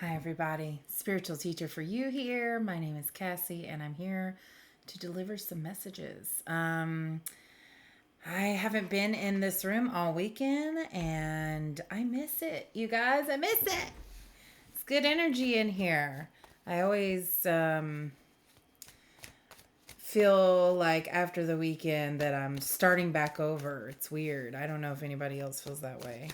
Hi, everybody. Spiritual teacher for you here. My name is Cassie, and I'm here to deliver some messages. I haven't been in this room all weekend, and I miss it. You guys, I miss it. It's good energy in here. I always feel like after the weekend that I'm starting back over. It's weird. I don't know if anybody else feels that way.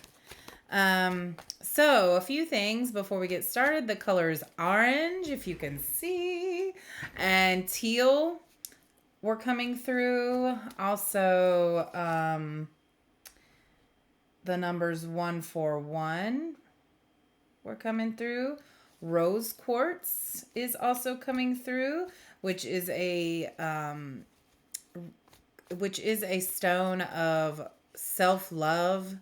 So a few things before we get started. The color is orange, if you can see, and teal were coming through. Also, the numbers 141 were coming through. Rose quartz is also coming through, which is a stone of self-love,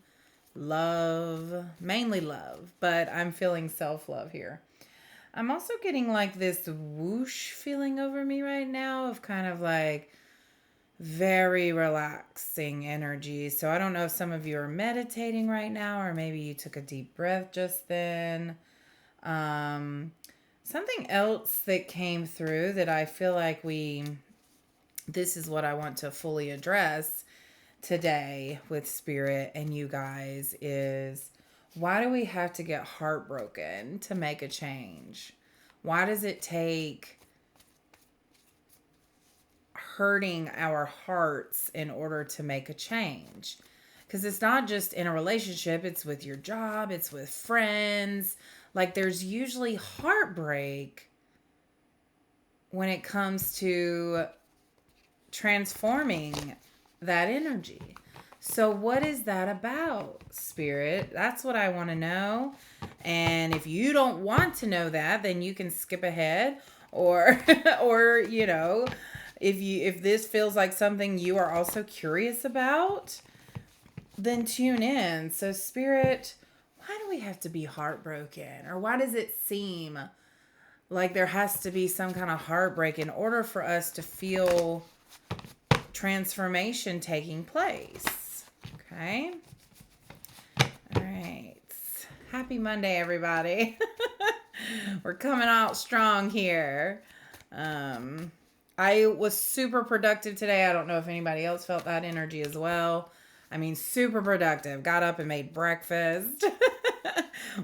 love, mainly love, but I'm feeling self-love here. I'm also getting like this whoosh feeling over me right now of kind of like very relaxing energy. So I don't know if some of you are meditating right now, or maybe you took a deep breath just then. Something else that came through that I feel like this is what I want to fully address today with spirit and you guys is, why do we have to get heartbroken to make a change? Why does it take hurting our hearts in order to make a change? Because it's not just in a relationship, it's with your job, it's with friends. Like, there's usually heartbreak when it comes to transforming that energy. So what is that about, spirit? That's what I want to know. And if you don't want to know that, then you can skip ahead, or or if this feels like something you are also curious about, then tune in. So spirit, why do we have to be heartbroken? Or why does it seem like there has to be some kind of heartbreak in order for us to feel transformation taking place? Okay. All right. Happy Monday, everybody. We're coming out strong here. I was super productive today. I don't know if anybody else felt that energy as well. I mean, super productive. Got up and made breakfast.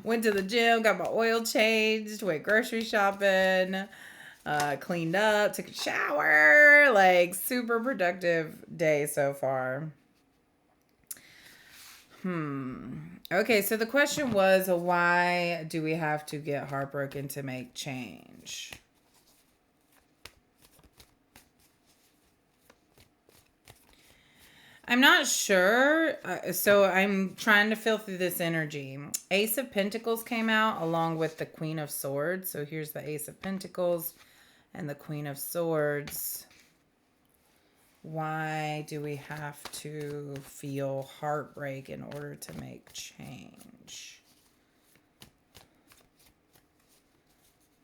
Went to the gym, got my oil changed, went grocery shopping, cleaned up, took a shower. Like, super productive day so far. Okay, so the question was, why do we have to get heartbroken to make change? I'm not sure. So I'm trying to feel through this energy. Ace of Pentacles came out along with the Queen of Swords. So here's the Ace of Pentacles and the Queen of Swords. Why do we have to feel heartbreak in order to make change?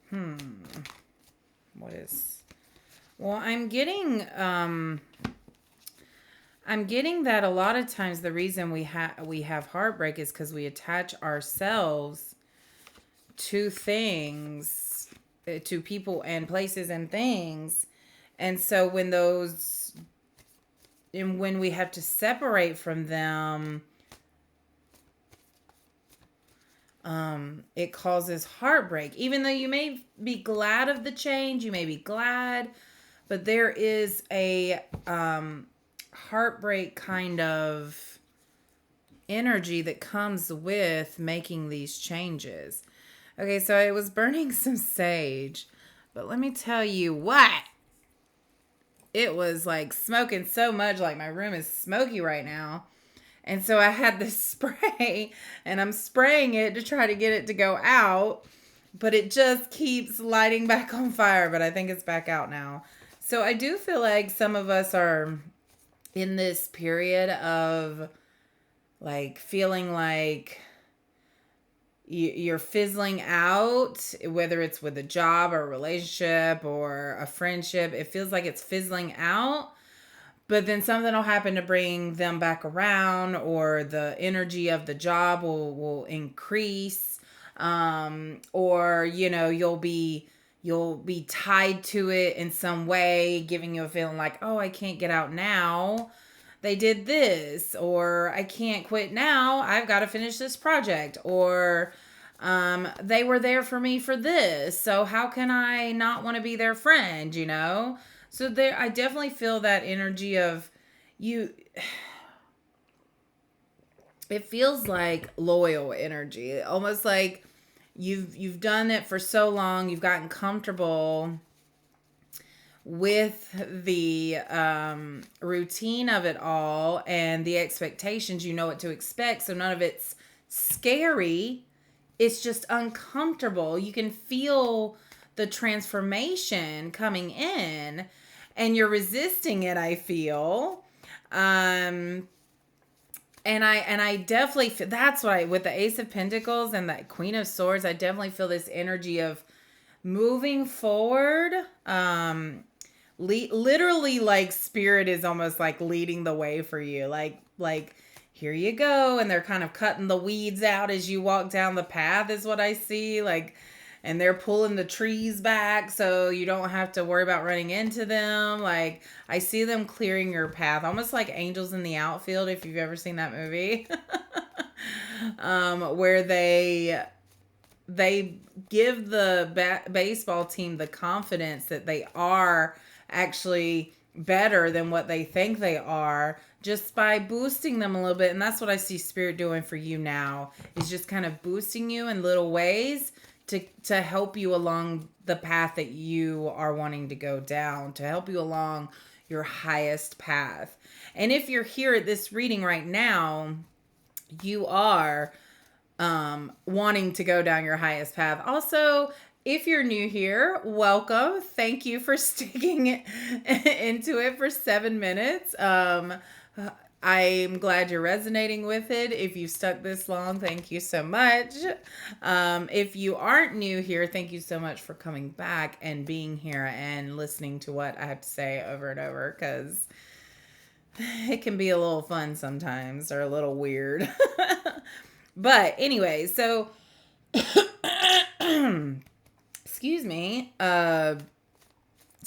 What is... Well, I'm getting that a lot of times the reason we have heartbreak is because we attach ourselves to things, to people and places and things. And so when we have to separate from them, it causes heartbreak. Even though you may be glad of the change, you may be glad, but there is a heartbreak kind of energy that comes with making these changes. Okay, so I was burning some sage, but let me tell you what. It was like smoking so much, like my room is smoky right now. And so I had this spray, and I'm spraying it to try to get it to go out, but it just keeps lighting back on fire, but I think it's back out now. So I do feel like some of us are in this period of like feeling like you're fizzling out, whether it's with a job or a relationship or a friendship. It feels like it's fizzling out, but then something will happen to bring them back around, or the energy of the job will increase. Or, you'll be tied to it in some way, giving you a feeling like, oh, I can't get out now. They did this, or I can't quit now. I've got to finish this project, or they were there for me for this. So how can I not want to be their friend, So there, I definitely feel that energy of you. It feels like loyal energy, almost like you've done it for so long, you've gotten comfortable with the routine of it all and the expectations. You know what to expect, so none of it's scary. It's just uncomfortable. You can feel the transformation coming in, and you're resisting it, I feel. And I definitely feel that's why with the Ace of Pentacles and the Queen of Swords, I definitely feel this energy of moving forward. Literally, like, spirit is almost like leading the way for you. Like here you go, and they're kind of cutting the weeds out as you walk down the path, is what I see. Like, and they're pulling the trees back so you don't have to worry about running into them. Like, I see them clearing your path, almost like Angels in the Outfield, if you've ever seen that movie. Where they give the baseball team the confidence that they are actually better than what they think they are, just by boosting them a little bit. And that's what I see spirit doing for you now, is just kind of boosting you in little ways to help you along the path that you are wanting to go down, to help you along your highest path. And if you're here at this reading right now, you are wanting to go down your highest path. Also, if you're new here, welcome. Thank you for sticking into it for 7 minutes. I'm glad you're resonating with it. If you stuck this long, thank you so much. If you aren't new here, thank you so much for coming back and being here and listening to what I have to say over and over, because it can be a little fun sometimes, or a little weird. But anyway, so excuse me. So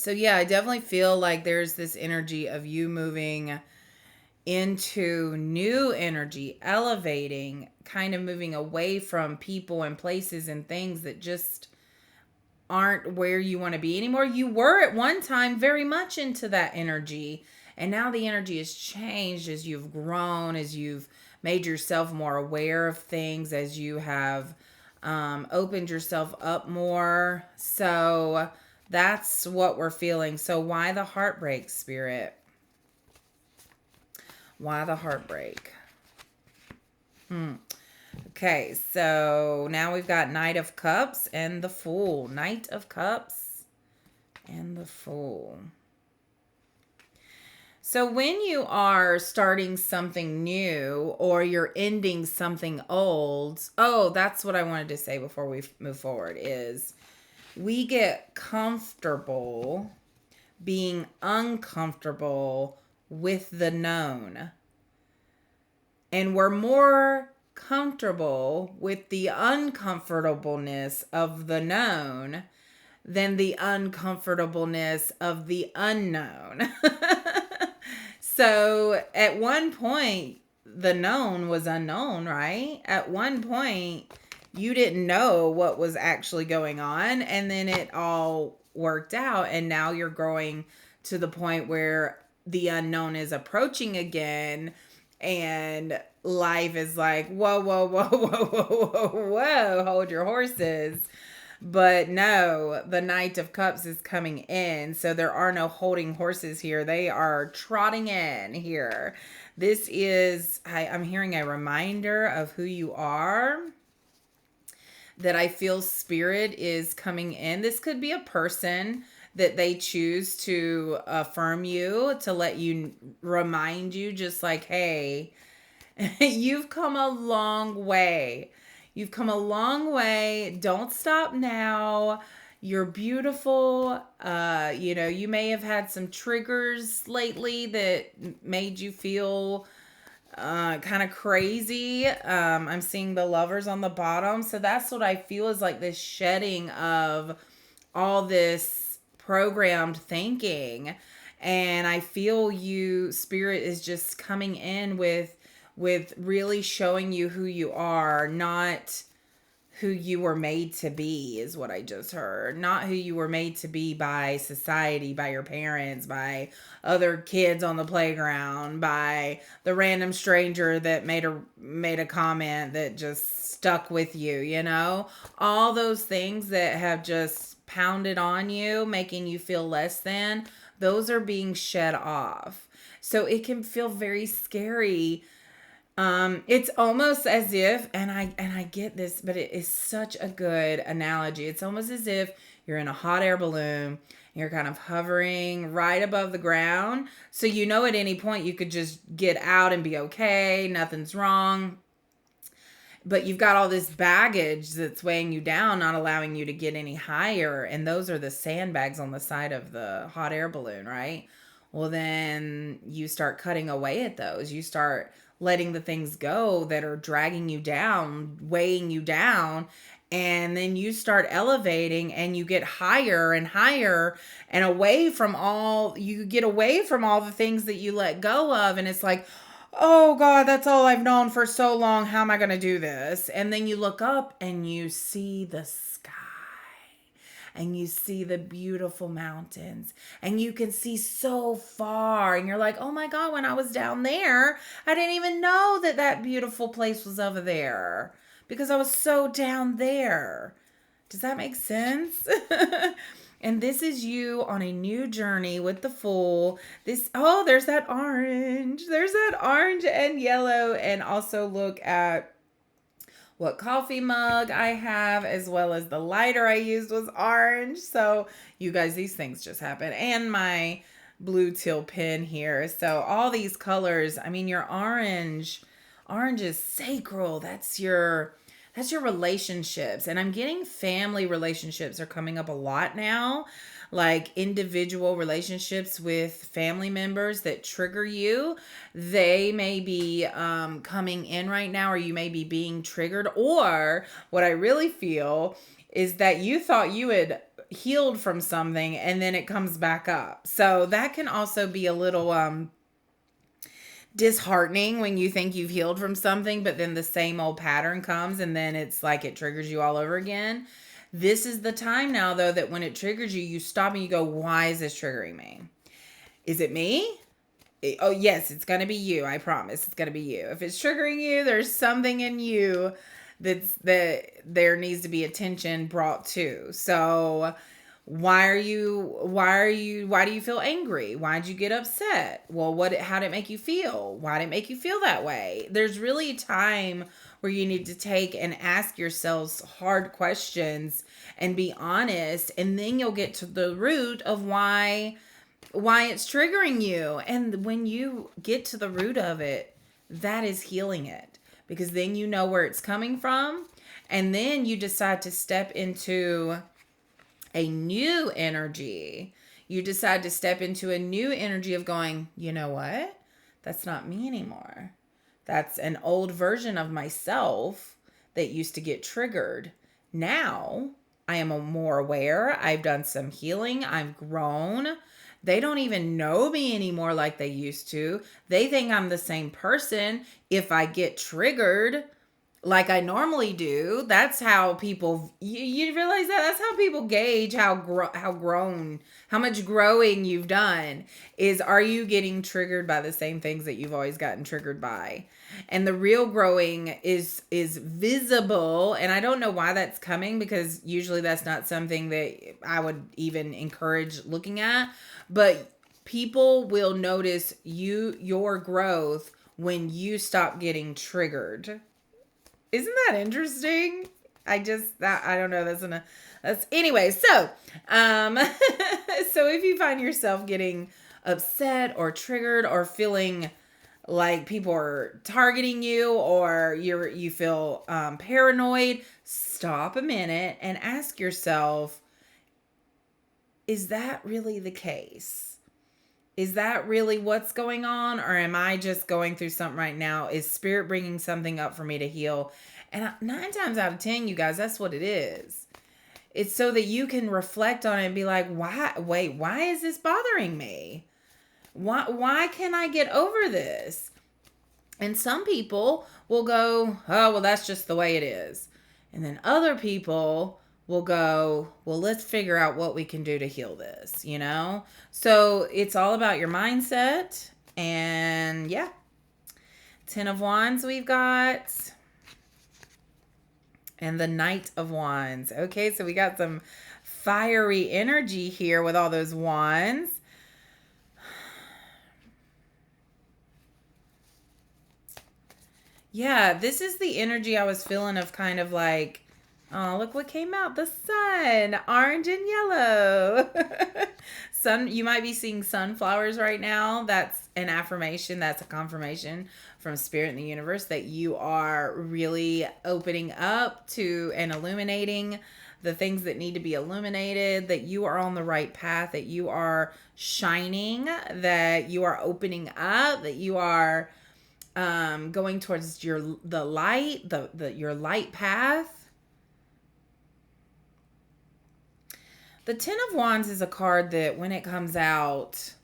yeah, I definitely feel like there's this energy of you moving into new energy, elevating, kind of moving away from people and places and things that just aren't where you want to be anymore. You were at one time very much into that energy, and now the energy has changed as you've grown, as you've made yourself more aware of things, as you have opened yourself up more. So that's what we're feeling. So why the heartbreak, Spirit? Why the heartbreak? Okay, so now we've got Knight of Cups and the Fool. Knight of Cups and the Fool. So when you are starting something new, or you're ending something old, that's what I wanted to say before we move forward, is we get comfortable being uncomfortable with the known. And we're more comfortable with the uncomfortableness of the known than the uncomfortableness of the unknown. So at one point, the known was unknown, right? At one point, you didn't know what was actually going on, and then it all worked out, and now you're growing to the point where the unknown is approaching again, and life is like, whoa, whoa, whoa, whoa, whoa, whoa, whoa, hold your horses. But no, the Knight of Cups is coming in. So there are no holding horses here. They are trotting in here. This is, I'm hearing a reminder of who you are, that I feel spirit is coming in. This could be a person that they choose to affirm you, to let you, remind you, just like, hey, you've come a long way. You've come a long way. Don't stop now. You're beautiful. You may have had some triggers lately that made you feel kind of crazy. I'm seeing the Lovers on the bottom. So that's what I feel is like this shedding of all this programmed thinking. And I feel you, Spirit is just coming in with really showing you who you are, not who you were made to be, is what I just heard. Not who you were made to be by society, by your parents, by other kids on the playground, by the random stranger that made a comment that just stuck with you, you know? All those things that have just pounded on you, making you feel less than, those are being shed off. So it can feel very scary. It's almost as if, and I get this, but it is such a good analogy. It's almost as if you're in a hot air balloon and you're kind of hovering right above the ground. So you know at any point you could just get out and be okay, nothing's wrong. But you've got all this baggage that's weighing you down, not allowing you to get any higher. And those are the sandbags on the side of the hot air balloon, right? Well, then you start cutting away at those. You start letting the things go that are dragging you down, weighing you down. And then you start elevating and you get higher and higher and you get away from all the things that you let go of. And it's like, oh God, that's all I've known for so long. How am I going to do this? And then you look up and you see the sky and you see the beautiful mountains and you can see so far. And you're like, oh my God, when I was down there, I didn't even know that that beautiful place was over there because I was so down there. Does that make sense? And this is you on a new journey with the Fool. There's that orange. There's that orange and yellow. And also look at what coffee mug I have, as well as the lighter I used was orange. So you guys, these things just happen. And my blue teal pen here. So all these colors, I mean, your orange is sacral. That's your relationships. And I'm getting family relationships are coming up a lot now, like individual relationships with family members that trigger you. They may be coming in right now, or you may be being triggered. Or what I really feel is that you thought you had healed from something and then it comes back up. So that can also be a little disheartening when you think you've healed from something, but then the same old pattern comes and then it's like it triggers you all over again. This is the time now, though, that when it triggers you, you stop and you go, why is this triggering me? Is it me? Oh, yes, it's going to be you. I promise it's going to be you. If it's triggering you, there's something in you that there needs to be attention brought to. So why do you feel angry? Why'd you get upset? Well, how did it make you feel? Why did it make you feel that way? There's really a time where you need to take and ask yourselves hard questions and be honest, and then you'll get to the root of why it's triggering you. And when you get to the root of it, that is healing it, because then you know where it's coming from, and then you decide to step into a new energy. You decide to step into a new energy of going, you know what? That's not me anymore. That's an old version of myself that used to get triggered. Now I am more aware. I've done some healing. I've grown. They don't even know me anymore like they used to. They think I'm the same person. If I get triggered like I normally do, that's how people, you realize that's how people gauge how much growing you've done, is, are you getting triggered by the same things that you've always gotten triggered by? And the real growing is visible. And I don't know why that's coming, because usually that's not something that I would even encourage looking at, but people will notice your growth when you stop getting triggered. Isn't that interesting? I don't know. That's anyway. So, so if you find yourself getting upset or triggered or feeling like people are targeting you, or you feel paranoid, stop a minute and ask yourself, is that really the case? Is that really what's going on? Or am I just going through something right now? Is spirit bringing something up for me to heal? And 9 times out of 10, you guys, that's what it is. It's so that you can reflect on it and be like, why, wait, why is this bothering me? Why can't I get over this? And some people will go, oh, well, that's just the way it is. And then other people will go, well, let's figure out what we can do to heal this, you know? So it's all about your mindset. And yeah, 10 of Wands we've got. And the Knight of Wands. Okay, so we got some fiery energy here with all those wands. Yeah, this is the energy I was feeling of kind of like, oh, look what came out. The sun, orange and yellow. Sun, you might be seeing sunflowers right now. That's an affirmation. That's a confirmation from Spirit in the universe that you are really opening up to and illuminating the things that need to be illuminated, that you are on the right path, that you are shining, that you are opening up, that you are going towards the light, your light path. The 10 of Wands is a card that when it comes out,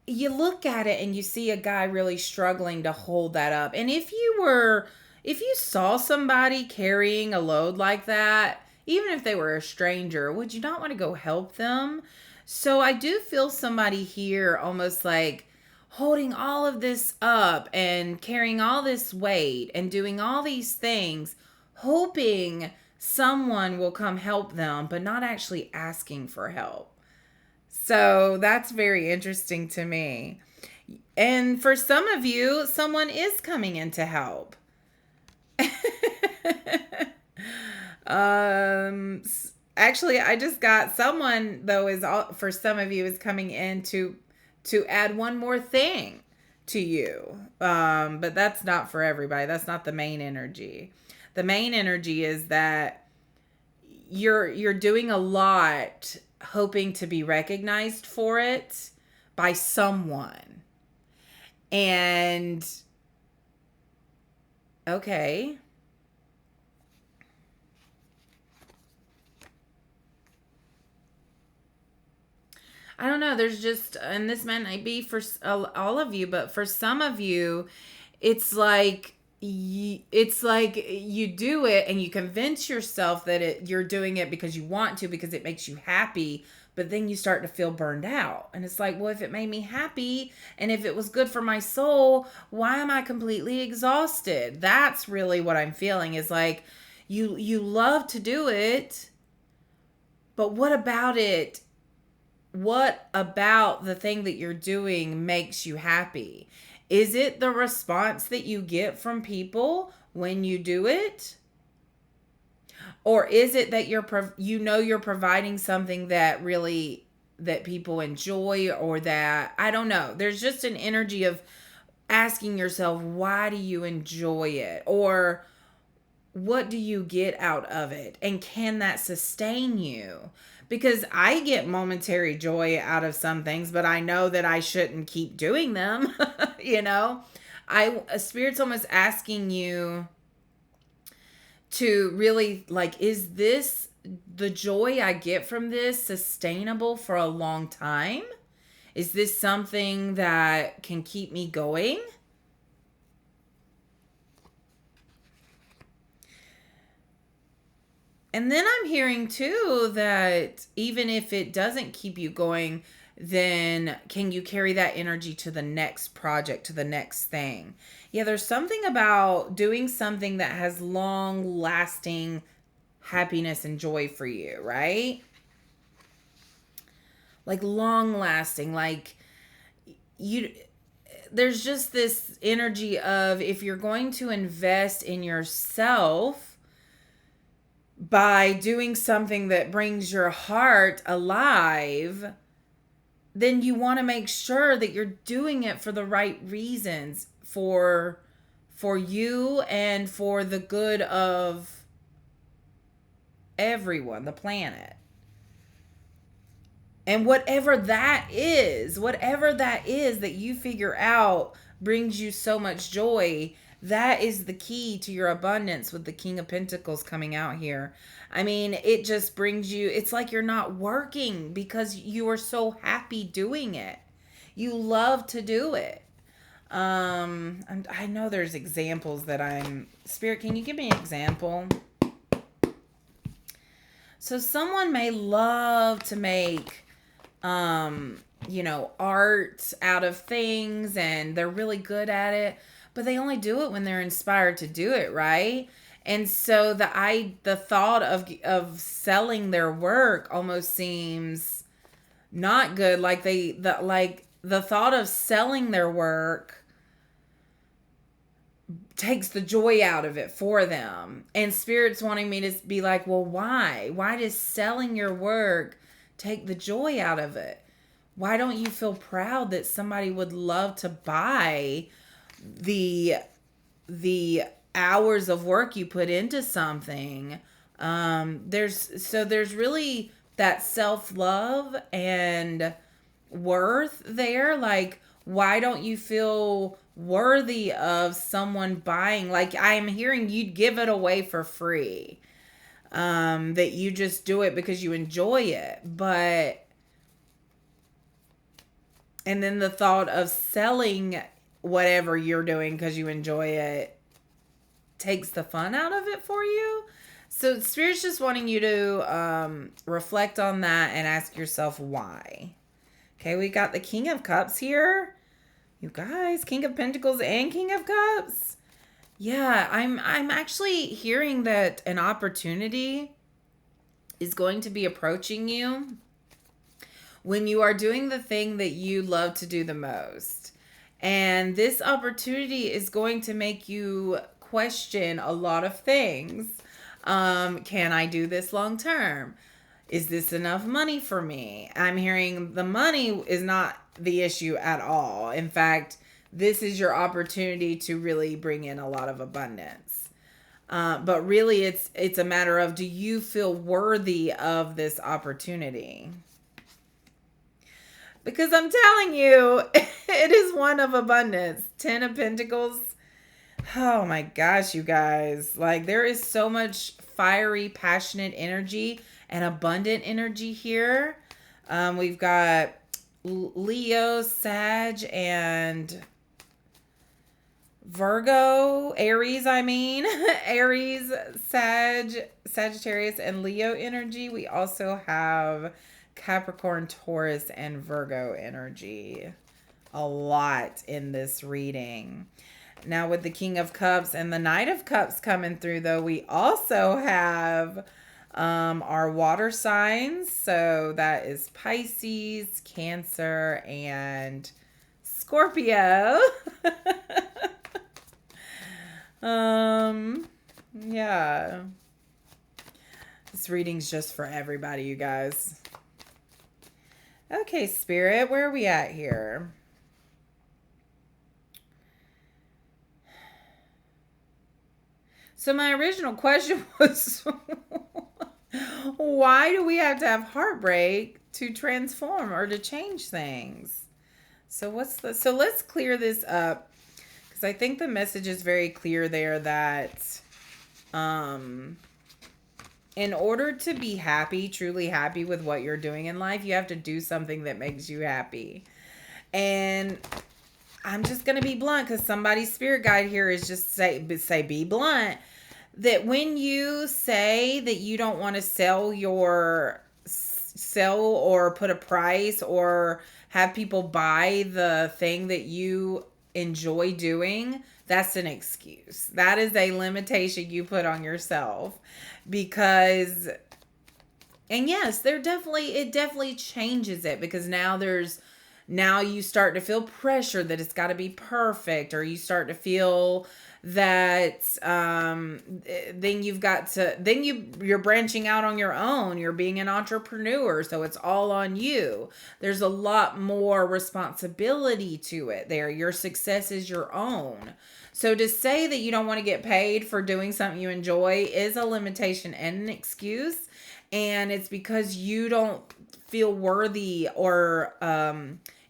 you look at it and you see a guy really struggling to hold that up. And if you saw somebody carrying a load like that, even if they were a stranger, would you not want to go help them? So I do feel somebody here almost like holding all of this up and carrying all this weight and doing all these things, hoping someone will come help them, but not actually asking for help. So that's very interesting to me. And for some of you, someone is coming in to help. Actually, I just got someone though is all, for some of you is coming in to add one more thing to you. But that's not for everybody. That's not the main energy. The main energy is that you're doing a lot hoping to be recognized for it by someone. And okay. I don't know. There's just, and this might be for all of you, but for some of you, it's like you do it and you convince yourself that you're doing it because you want to, because it makes you happy, but then you start to feel burned out. And it's like, well, if it made me happy and if it was good for my soul, why am I completely exhausted? That's really what I'm feeling, is like you love to do it, but what about it? What about the thing that you're doing makes you happy? Is it the response that you get from people when you do it? Or is it that you're providing something that really that people enjoy, or that, I don't know. There's just an energy of asking yourself, why do you enjoy it? Or what do you get out of it? And can that sustain you? Because I get momentary joy out of some things, but I know that I shouldn't keep doing them. You know, Spirit's almost asking you to really like, is this, the joy I get from this, sustainable for a long time? Is this something that can keep me going? And then I'm hearing too that even if it doesn't keep you going, then can you carry that energy to the next project, to the next thing? Yeah, there's something about doing something that has long lasting happiness and joy for you, right? Like long lasting, like you, there's just this energy of, if you're going to invest in yourself by doing something that brings your heart alive, then you want to make sure that you're doing it for the right reasons, for you and for the good of everyone, the planet. And whatever that is that you figure out brings you so much joy, that is the key to your abundance with the King of Pentacles coming out here. I mean, it just brings you, it's like you're not working because you are so happy doing it. You love to do it. And I know there's examples that Spirit, can you give me an example? So someone may love to make art out of things, and they're really good at it, but they only do it when they're inspired to do it, right? And so the thought of selling their work almost seems not good. Like the thought of selling their work takes the joy out of it for them. And Spirit's wanting me to be like, well, why? Why does selling your work take the joy out of it? Why don't you feel proud that somebody would love to buy the hours of work you put into something? There's really that self-love and worth there. Like, why don't you feel worthy of someone buying? Like, I'm hearing you'd give it away for free. That you just do it because you enjoy it. And then the thought of selling whatever you're doing because you enjoy it takes the fun out of it for you. So Spirit's just wanting you to reflect on that and ask yourself why. Okay, we got the King of Cups here. You guys, King of Pentacles and King of Cups. Yeah, I'm actually hearing that an opportunity is going to be approaching you when you are doing the thing that you love to do the most. And this opportunity is going to make you question a lot of things. Can I do this long term? Is this enough money for me? I'm hearing the money is not the issue at all. In fact, this is your opportunity to really bring in a lot of abundance. But really, it's a matter of, do you feel worthy of this opportunity? Because I'm telling you, it is one of abundance. 10 of Pentacles. Oh my gosh, you guys. Like, there is so much fiery, passionate energy and abundant energy here. We've got Leo, Sag, and Virgo, Aries, Aries, Sagittarius, and Leo energy. We also have Capricorn, Taurus, and Virgo energy. A lot in this reading. Now with the King of Cups and the Knight of Cups coming through, though, we also have our water signs. So that is Pisces, Cancer, and Scorpio. Yeah. This reading's just for everybody, you guys. Okay, Spirit, where are we at here? So my original question was, why do we have to have heartbreak to transform or to change things? So let's clear this up, because I think the message is very clear there that in order to be happy, truly happy with what you're doing in life, you have to do something that makes you happy. And I'm just going to be blunt, because somebody's spirit guide here is just say be blunt. That when you say that you don't want to sell or put a price or have people buy the thing that you enjoy doing, that's an excuse. That is a limitation you put on yourself. Because, and yes, it definitely changes it, because now you start to feel pressure that it's got to be perfect, or you start to feel that then you're branching out on your own. You're being an entrepreneur, so it's all on you. There's a lot more responsibility to it there. Your success is your own. So to say that you don't want to get paid for doing something you enjoy is a limitation and an excuse, and it's because you don't feel worthy or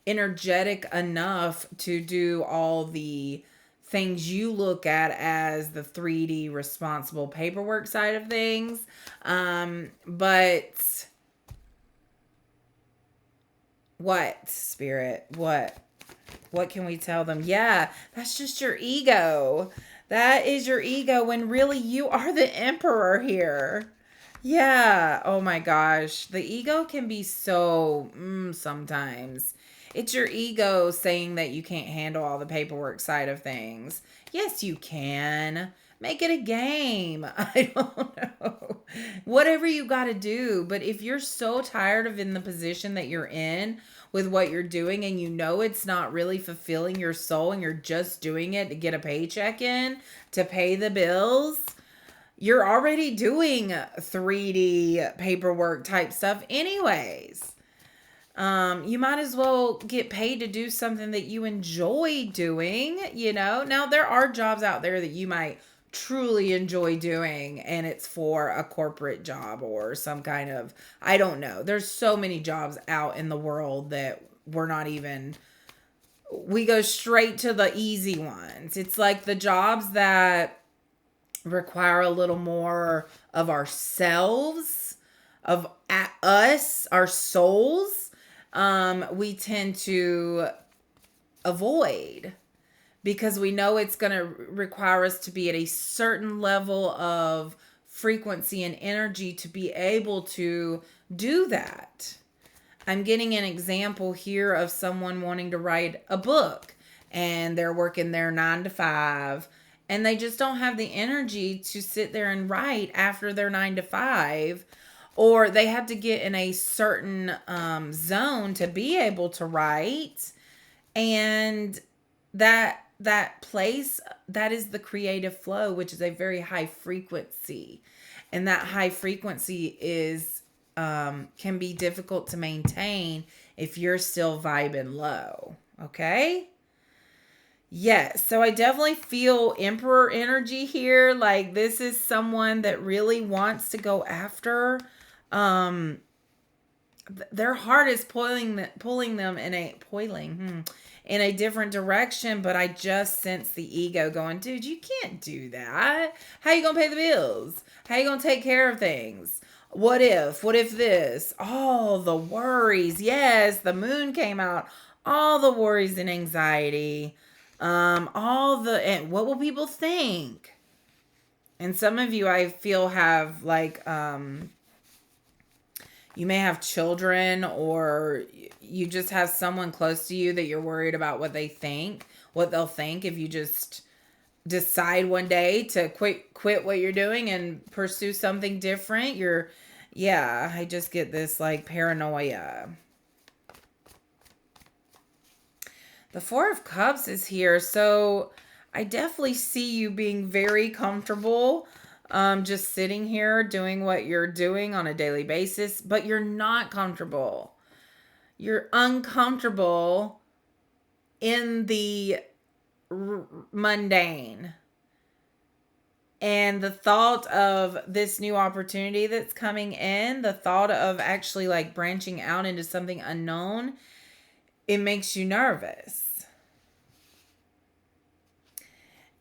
energetic enough to do all the things you look at as the 3D responsible paperwork side of things. But what, Spirit? What can we tell them? Yeah, that's just your ego. That is your ego when really you are the emperor here. Yeah. Oh my gosh. The ego can be so sometimes. It's your ego saying that you can't handle all the paperwork side of things. Yes, you can. Make it a game. I don't know. Whatever you got to do. But if you're so tired of in the position that you're in with what you're doing and you know it's not really fulfilling your soul and you're just doing it to get a paycheck in to pay the bills, you're already doing 3D paperwork type stuff anyways. You might as well get paid to do something that you enjoy doing, you know? Now, there are jobs out there that you might truly enjoy doing, and it's for a corporate job or some kind of, I don't know. There's so many jobs out in the world that we're not even, we go straight to the easy ones. It's like the jobs that require a little more of ourselves, of us, our souls, we tend to avoid because we know it's going to require us to be at a certain level of frequency and energy to be able to do that. I'm getting an example here of someone wanting to write a book and they're working their 9 to 5 and they just don't have the energy to sit there and write after their 9 to 5, or they have to get in a certain zone to be able to write. And that place, that is the creative flow, which is a very high frequency. And that high frequency is can be difficult to maintain if you're still vibing low. Okay? Yes, so I definitely feel emperor energy here. Like this is someone that really wants to go after. Their heart is pulling them in a different direction. But I just sense the ego going, dude, you can't do that. How you gonna pay the bills? How you gonna take care of things? What if this? All the worries. Yes, the moon came out. All the worries and anxiety. And what will people think? And some of you I feel have like you may have children, or you just have someone close to you that you're worried about what they'll think if you just decide one day to quit what you're doing and pursue something different. I just get this like paranoia. The 4 of Cups is here. So I definitely see you being very comfortable just sitting here doing what you're doing on a daily basis, but you're not comfortable. You're uncomfortable in the mundane. And the thought of this new opportunity that's coming in, the thought of actually like branching out into something unknown, it makes you nervous.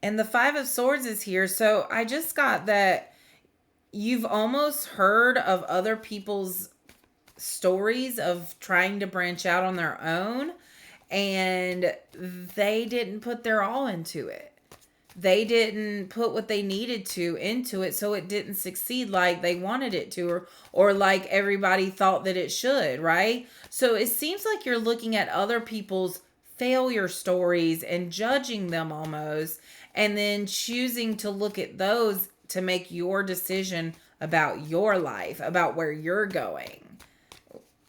And the 5 of Swords is here. So I just got that you've almost heard of other people's stories of trying to branch out on their own, and they didn't put their all into it. They didn't put what they needed to into it, so it didn't succeed like they wanted it to, or like everybody thought that it should, right? So it seems like you're looking at other people's failure stories and judging them almost, and then choosing to look at those to make your decision about your life, about where you're going.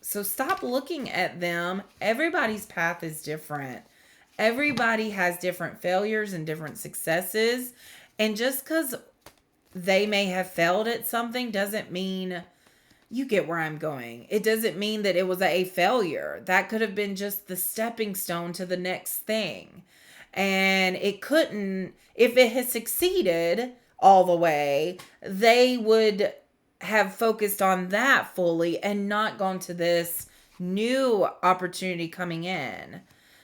So stop looking at them. Everybody's path is different. Everybody has different failures and different successes. And just because they may have failed at something doesn't mean, you get where I'm going. It doesn't mean that it was a failure. That could have been just the stepping stone to the next thing. And it couldn't, if it had succeeded all the way, they would have focused on that fully and not gone to this new opportunity coming in.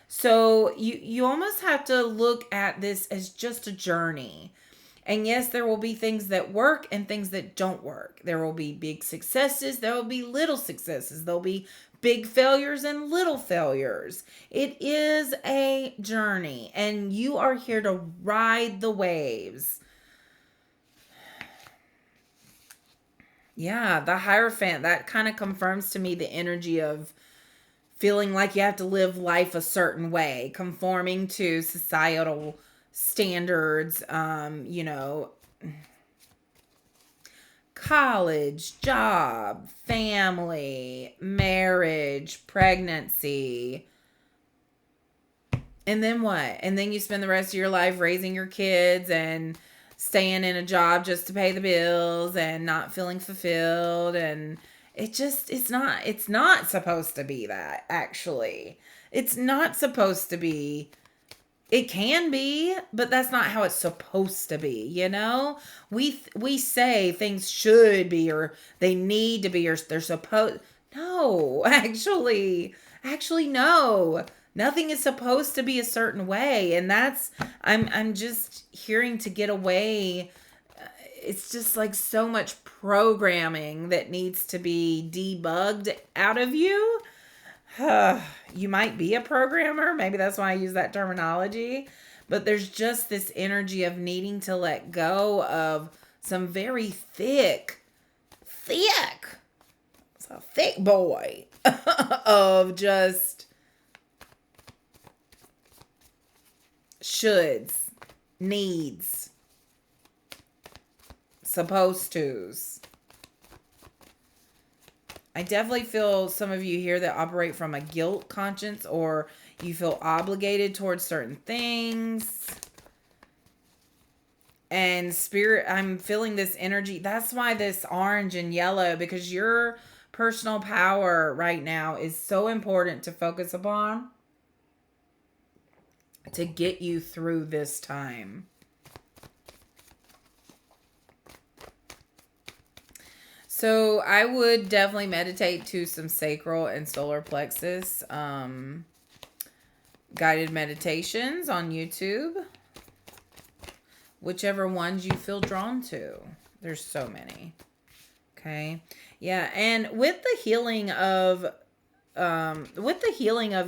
So you almost have to look at this as just a journey. And yes, there will be things that work and things that don't work. There will be big successes, there will be little successes, there'll be big failures and little failures. It is a journey, and you are here to ride the waves. Yeah, the Hierophant, that kind of confirms to me the energy of feeling like you have to live life a certain way, conforming to societal standards, college, job, family, marriage, pregnancy. And then what? And then you spend the rest of your life raising your kids and staying in a job just to pay the bills and not feeling fulfilled. And it's not supposed to be that, actually. It's not supposed to be. It can be, but that's not how it's supposed to be, you know? We say things should be, or they need to be, or they're supposed. No, actually no. Nothing is supposed to be a certain way, and that's I'm just hearing to get away. It's just like so much programming that needs to be debugged out of you. You might be a programmer. Maybe that's why I use that terminology. But there's just this energy of needing to let go of some very it's a thick boy of just shoulds, needs, supposed tos. I definitely feel some of you here that operate from a guilt conscience, or you feel obligated towards certain things. And spirit, I'm feeling this energy. That's why this orange and yellow, because your personal power right now is so important to focus upon to get you through this time. So I would definitely meditate to some sacral and solar plexus guided meditations on YouTube. Whichever ones you feel drawn to. There's so many. Okay. Yeah, and with the healing of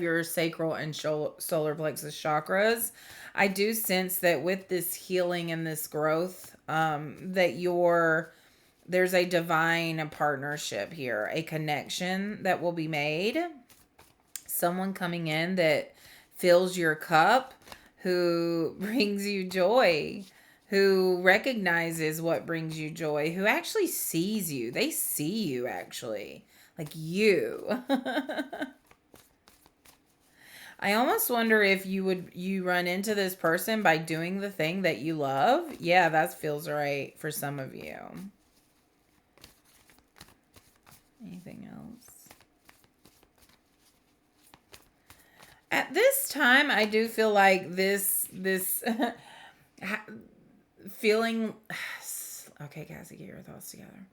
your sacral and solar plexus chakras, I do sense that with this healing and this growth, there's a divine partnership here, a connection that will be made. Someone coming in that fills your cup, who brings you joy, who recognizes what brings you joy, who actually sees you. They see you, actually. Like you. I almost wonder if you run into this person by doing the thing that you love. Yeah, that feels right for some of you. Anything else? At this time, I do feel like this feeling. Okay, Cassie, get your thoughts together.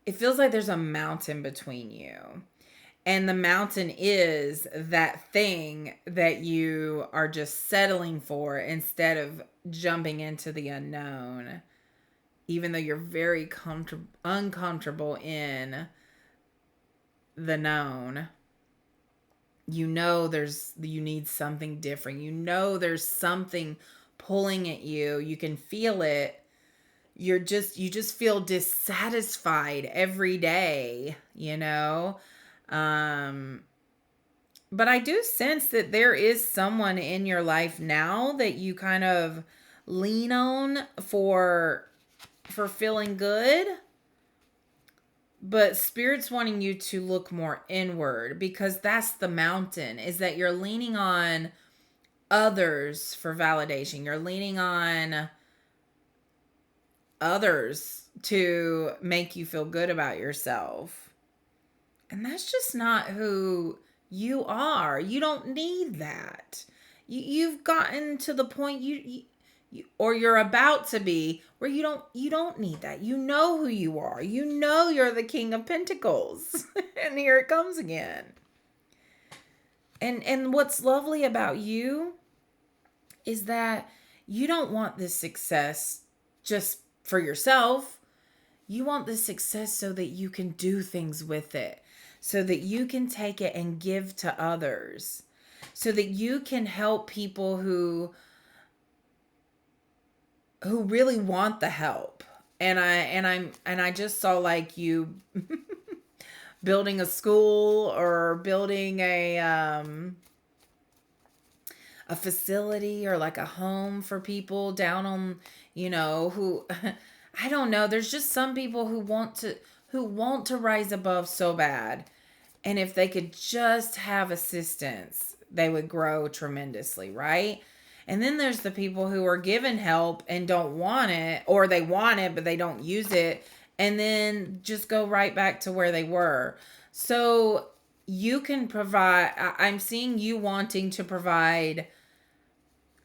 It feels like there's a mountain between you. And the mountain is that thing that you are just settling for instead of jumping into the unknown. Even though you're very uncomfortable in the known. You know you need something different. You know there's something pulling at you. You can feel it. You just feel dissatisfied every day, you know? But I do sense that there is someone in your life now that you kind of lean on for feeling good. But Spirit's wanting you to look more inward, because that's the mountain, is that you're leaning on others for validation. You're leaning on others to make you feel good about yourself. And that's just not who you are. You don't need that. You've gotten to the point or you're about to be where you don't need that. You know who you are. You know you're the King of Pentacles. And here it comes again. And what's lovely about you is that you don't want this success just for yourself. You want this success so that you can do things with it, so that you can take it and give to others, so that you can help people who really want the help. And I just saw like you building a school or building a facility or like a home for people down on, who I don't know. There's just some people who want to rise above so bad. And if they could just have assistance, they would grow tremendously, right? And then there's the people who are given help and don't want it, or they want it, but they don't use it, and then just go right back to where they were. So you can provide, I'm seeing you wanting to provide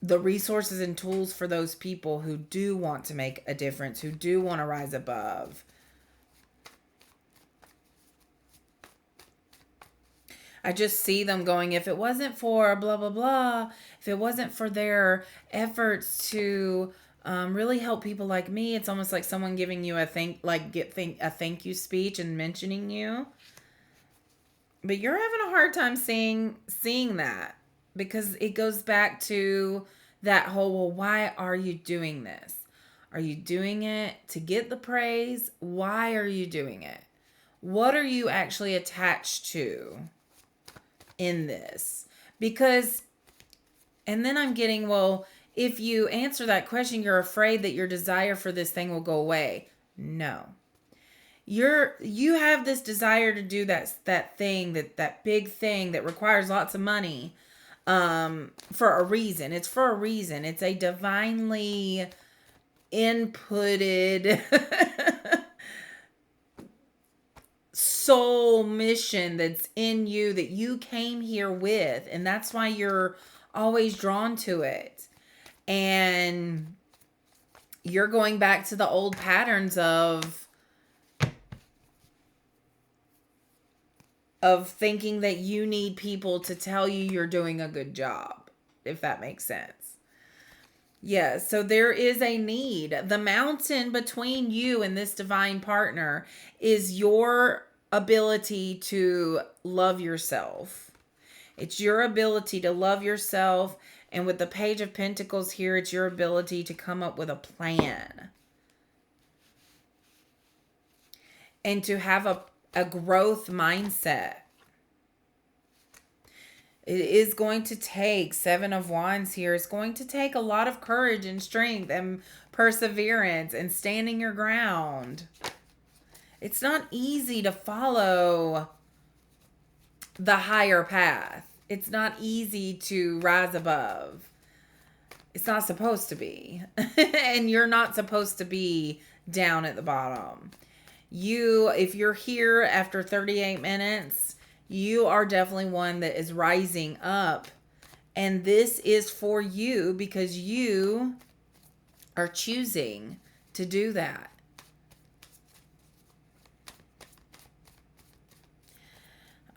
the resources and tools for those people who do want to make a difference, who do want to rise above. I just see them going, if it wasn't for blah, blah, blah, if it wasn't for their efforts to really help people like me, it's almost like someone giving you a thank you speech and mentioning you. But you're having a hard time seeing that, because it goes back to that whole, well, why are you doing this? Are you doing it to get the praise? Why are you doing it? What are you actually attached to in this? Because, and then I'm getting, well, if you answer that question, you're afraid that your desire for this thing will go away. No. You have this desire to do that thing, that big thing that requires lots of money, for a reason. It's for a reason. It's a divinely inputted soul mission that's in you, that you came here with, and that's why you're always drawn to it. And you're going back to the old patterns of thinking that you need people to tell you you're doing a good job, if that makes sense. Yeah, so there is a need. The mountain between you and this divine partner is your ability to love yourself. It's your ability to love yourself. And with the Page of Pentacles here, it's your ability to come up with a plan. And to have a growth mindset. It is going to take, 7 of Wands here, it's going to take a lot of courage and strength and perseverance and standing your ground. It's not easy to follow the higher path. It's not easy to rise above. It's not supposed to be. And you're not supposed to be down at the bottom. If you're here after 38 minutes, you are definitely one that is rising up. And this is for you because you are choosing to do that.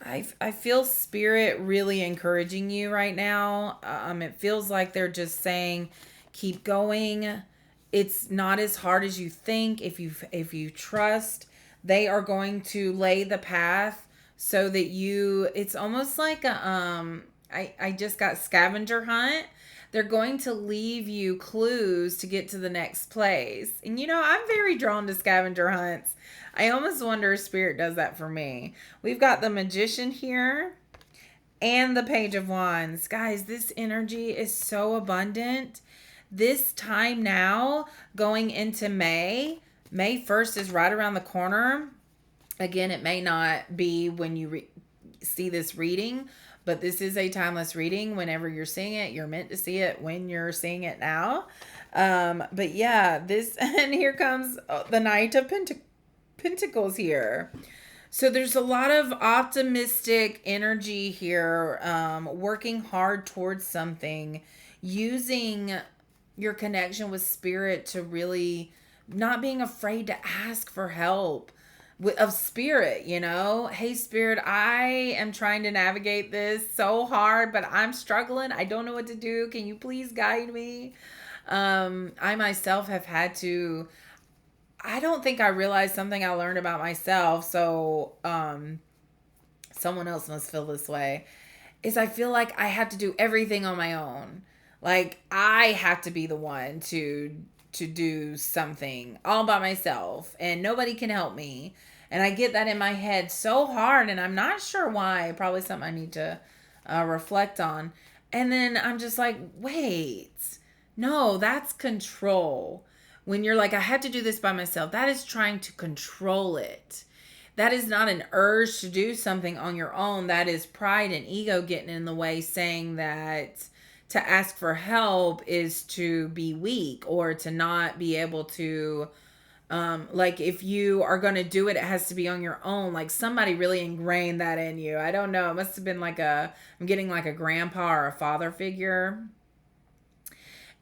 I feel Spirit really encouraging you right now. It feels like they're just saying, keep going. It's not as hard as you think. If you trust, they are going to lay the path so that it's almost like I just got scavenger hunt. They're going to leave you clues to get to the next place. And I'm very drawn to scavenger hunts. I almost wonder if Spirit does that for me. We've got the Magician here and the Page of Wands. Guys, this energy is so abundant. This time now, going into May 1st is right around the corner. Again, it may not be when you see this reading, But this is a timeless reading. Whenever you're seeing it, you're meant to see it when you're seeing it now. But yeah, this, and here comes the Knight of Pentacles here. So there's a lot of optimistic energy here, working hard towards something, using your connection with spirit to really not being afraid to ask for help of spirit, you know. Hey spirit, I am trying to navigate this so hard, but I'm struggling. I don't know what to do. Can you please guide me? I myself have had to, I don't think I realized something I learned about myself. So, someone else must feel this way. Is I feel like I have to do everything on my own. Like I have to be the one to do something all by myself, and nobody can help me. And I get that in my head so hard, and I'm not sure why. Probably something I need to reflect on. And then I'm just like, wait, no, that's control. When you're like, I have to do this by myself, that is trying to control it. That is not an urge to do something on your own. That is pride and ego getting in the way, saying that to ask for help is to be weak or to not be able to, like if you are going to do it, it has to be on your own. Like somebody really ingrained that in you. I don't know. It must have been like I'm getting like a grandpa or a father figure.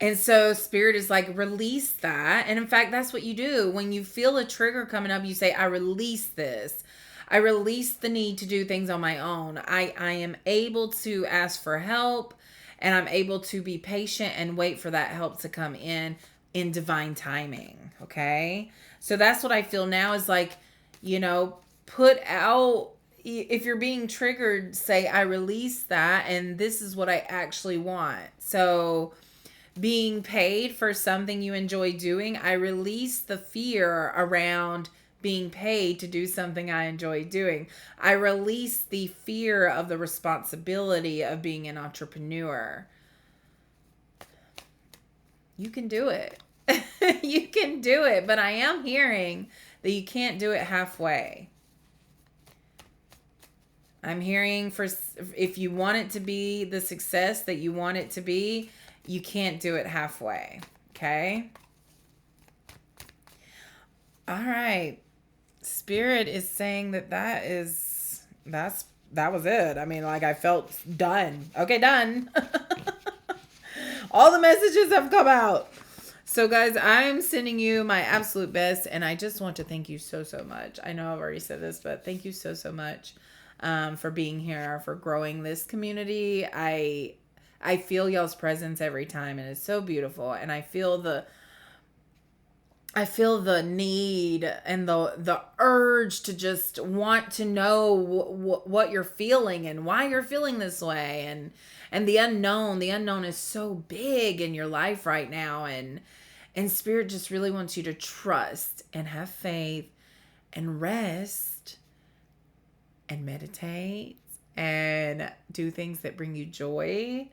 And so spirit is like, release that. And in fact, that's what you do. When you feel a trigger coming up, you say, I release this. I release the need to do things on my own. I am able to ask for help, and I'm able to be patient and wait for that help to come in divine timing. Okay. So that's what I feel now is like, you know, put out, if you're being triggered, say, I release that, and this is what I actually want. So, being paid for something you enjoy doing, I release the fear around being paid to do something I enjoy doing. I release the fear of the responsibility of being an entrepreneur. You can do it. You can do it, but I am hearing that you can't do it halfway. I'm hearing for if you want it to be the success that you want it to be, you can't do it halfway. Okay? All right. Spirit is saying that was it. I mean, like I felt done. Okay, done. All the messages have come out. So guys, I'm sending you my absolute best, and I just want to thank you so much. I know I've already said this, but thank you so much for being here, for growing this community. I feel y'all's presence every time, and it's so beautiful. And I feel the need and the urge to just want to know what you're feeling and why you're feeling this way, and the unknown is so big in your life right now, and spirit just really wants you to trust and have faith and rest and meditate and do things that bring you joy.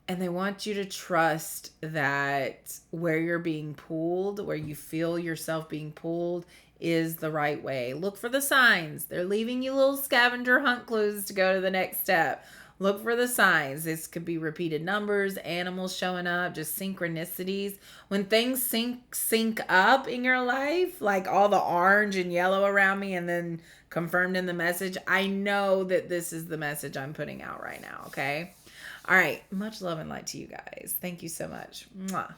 And they want you to trust that where you're being pulled, where you feel yourself being pulled, is the right way. Look for the signs. They're leaving you little scavenger hunt clues to go to the next step. Look for the signs. This could be repeated numbers, animals showing up, just synchronicities. When things sync up in your life, like all the orange and yellow around me and then confirmed in the message, I know that this is the message I'm putting out right now, okay? All right. Much love and light to you guys. Thank you so much. Mwah.